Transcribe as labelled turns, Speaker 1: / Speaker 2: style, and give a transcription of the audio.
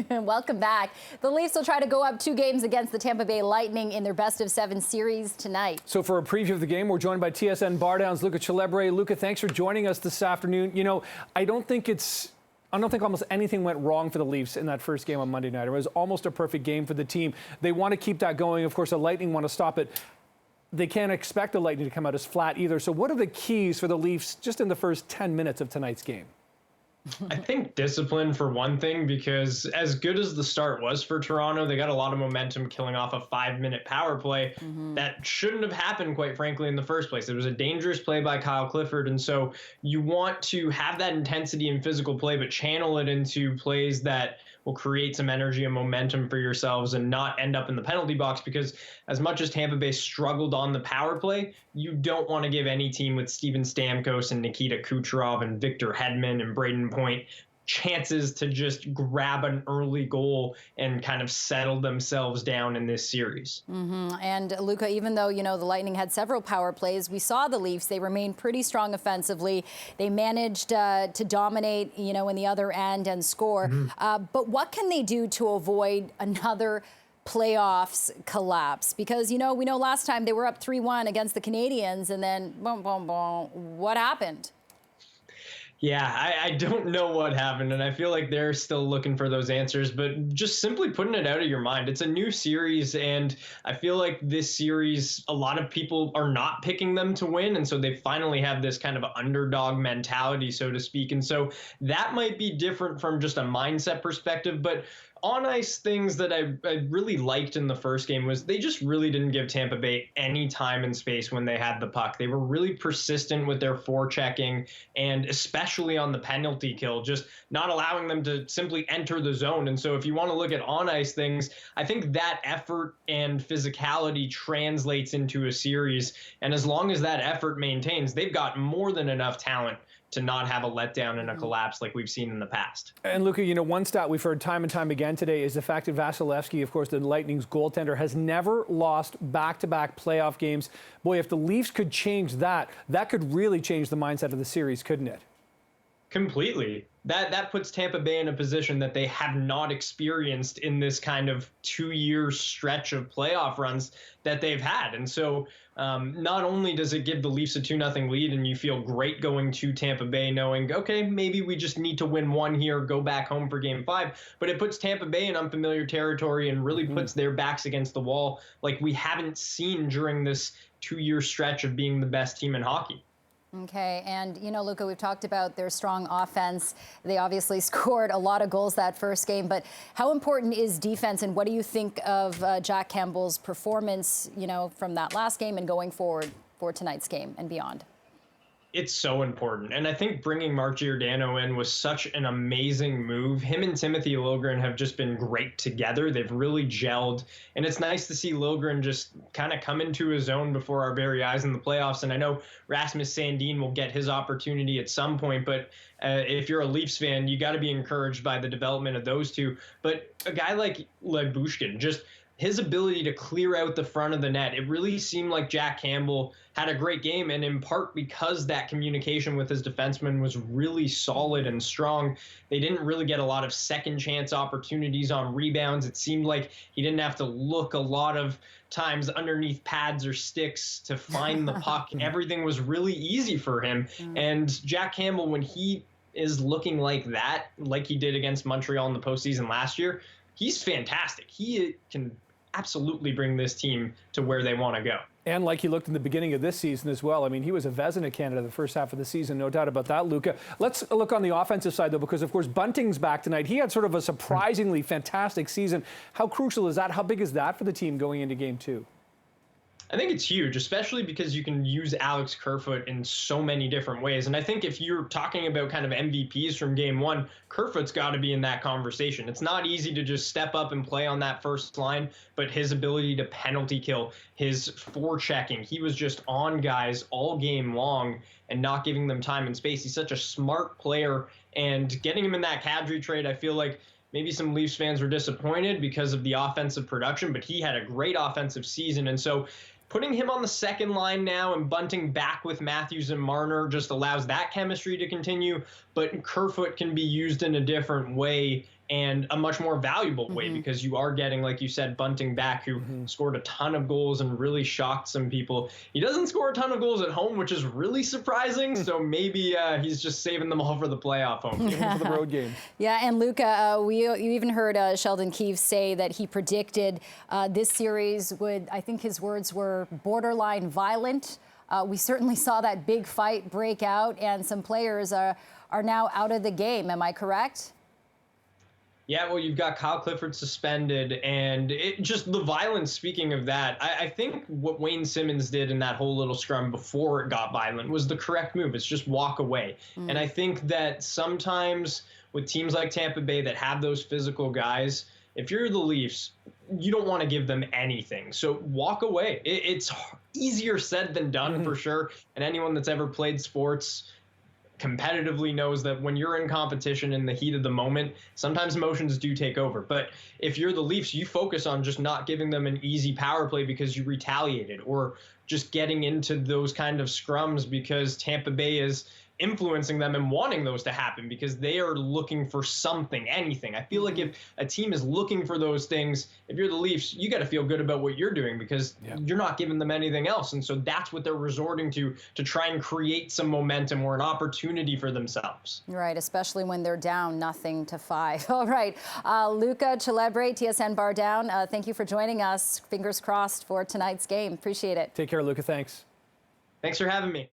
Speaker 1: Welcome back. The Leafs will try to go up 2 games against the Tampa Bay Lightning in their best-of-7 series tonight.
Speaker 2: So for a preview of the game, we're joined by TSN Bardown's Luca Celebre. Luca, thanks for joining us this afternoon. You know, I don't think almost anything went wrong for the Leafs in that first game on Monday night. It was almost a perfect game for the team. They want to keep that going. Of course, the Lightning want to stop it. They can't expect the Lightning to come out as flat either. So what are the keys for the Leafs just in the first 10 minutes of tonight's game?
Speaker 3: I think discipline for one thing, because as good as the start was for Toronto, they got a lot of momentum killing off a 5-minute power play that shouldn't have happened, quite frankly, in the first place. It was a dangerous play by Kyle Clifford, and so you want to have that intensity in physical play, but channel it into plays that will create some energy and momentum for yourselves and not end up in the penalty box, because as much as Tampa Bay struggled on the power play, you don't want to give any team with Steven Stamkos and Nikita Kucherov and Victor Hedman and Braden Point chances to just grab an early goal and kind of settle themselves down in this series.
Speaker 1: And Luca, even though, the Lightning had several power plays, we saw the Leafs, they remained pretty strong offensively. They managed to dominate, in the other end and score. But what can they do to avoid another playoffs collapse? Because, we know last time they were up 3-1 against the Canadiens, and then boom, boom, boom. What happened?
Speaker 3: Yeah, I don't know what happened, and I feel like they're still looking for those answers, but just simply putting it out of your mind. It's a new series, and I feel like this series, a lot of people are not picking them to win, and so they finally have this kind of underdog mentality, so to speak, and so that might be different from just a mindset perspective, but on-ice things that I really liked in the first game was they just really didn't give Tampa Bay any time and space when they had the puck. They were really persistent with their forechecking, and especially on the penalty kill, just not allowing them to simply enter the zone. And so if you want to look at on-ice things, I think that effort and physicality translates into a series. And as long as that effort maintains, they've got more than enough talent to not have a letdown and a collapse like we've seen in the past.
Speaker 2: And Luca, one stat we've heard time and time again today is the fact that Vasilevsky, of course, the Lightning's goaltender, has never lost back-to-back playoff games. Boy, if the Leafs could change that, that could really change the mindset of the series, couldn't it?
Speaker 3: Completely. That puts Tampa Bay in a position that they have not experienced in this kind of 2-year stretch of playoff runs that they've had. And so not only does it give the Leafs a 2-0 lead and you feel great going to Tampa Bay knowing, okay, maybe we just need to win one here, go back home for game 5, but it puts Tampa Bay in unfamiliar territory and really puts their backs against the wall like we haven't seen during this 2-year stretch of being the best team in hockey.
Speaker 1: Okay, and Luca, we've talked about their strong offense. They obviously scored a lot of goals that first game, but how important is defense, and what do you think of Jack Campbell's performance, from that last game and going forward for tonight's game and beyond?
Speaker 3: It's so important. And I think bringing Mark Giordano in was such an amazing move. Him and Timothy Liljegren have just been great together. They've really gelled. And it's nice to see Liljegren just kind of come into his own before our very eyes in the playoffs. And I know Rasmus Sandin will get his opportunity at some point, but if you're a Leafs fan, you got to be encouraged by the development of those two. But a guy like Lyubushkin, just his ability to clear out the front of the net, it really seemed like Jack Campbell had a great game, and in part because that communication with his defenseman was really solid and strong. They didn't really get a lot of second chance opportunities on rebounds. It seemed like he didn't have to look a lot of times underneath pads or sticks to find the puck. Everything was really easy for him. And Jack Campbell, when he is looking like that, like he did against Montreal in the postseason last year, he's fantastic. He can absolutely bring this team to where they want to go.
Speaker 2: And like he looked in the beginning of this season as well. I mean, he was a Vezina candidate the first half of the season, no doubt about that, Luca. Let's look on the offensive side, though, because, of course, Bunting's back tonight. He had sort of a surprisingly fantastic season. How crucial is that? How big is that for the team going into Game 2?
Speaker 3: I think it's huge, especially because you can use Alex Kerfoot in so many different ways. And I think if you're talking about kind of MVPs from Game 1, Kerfoot's got to be in that conversation. It's not easy to just step up and play on that first line, but his ability to penalty kill, his forechecking, he was just on guys all game long and not giving them time and space. He's such a smart player, and getting him in that Kadri trade, I feel like maybe some Leafs fans were disappointed because of the offensive production, but he had a great offensive season. And so putting him on the second line now and Bunting back with Matthews and Marner just allows that chemistry to continue, but Kerfoot can be used in a different way and a much more valuable way, because you are getting, like you said, Bunting back, who scored a ton of goals and really shocked some people. He doesn't score a ton of goals at home, which is really surprising. So maybe he's just saving them all for the playoff home.
Speaker 2: Even for the road game.
Speaker 1: Yeah, and Luca, you even heard Sheldon Keefe say that he predicted this series would, I think his words were, borderline violent. We certainly saw that big fight break out, and some players are now out of the game. Am I correct?
Speaker 3: Yeah, well, you've got Kyle Clifford suspended, and it just the violence. Speaking of that, I think what Wayne Simmons did in that whole little scrum before it got violent was the correct move. It's just walk away. And I think that sometimes with teams like Tampa Bay that have those physical guys, if you're the Leafs, you don't want to give them anything. So walk away. It's easier said than done for sure. And anyone that's ever played sports competitively knows that when you're in competition in the heat of the moment, sometimes emotions do take over. But if you're the Leafs, you focus on just not giving them an easy power play because you retaliated, or just getting into those kind of scrums because Tampa Bay is influencing them and wanting those to happen because they are looking for something, anything. I feel like if a team is looking for those things, if you're the Leafs, you got to feel good about what you're doing because you're not giving them anything else. And so that's what they're resorting to try and create some momentum or an opportunity for themselves.
Speaker 1: Right, especially when they're down 0-5. All right, Luca, Celebre, TSN Bardown, thank you for joining us. Fingers crossed for tonight's game. Appreciate it.
Speaker 2: Take care, Luca. Thanks.
Speaker 3: Thanks for having me.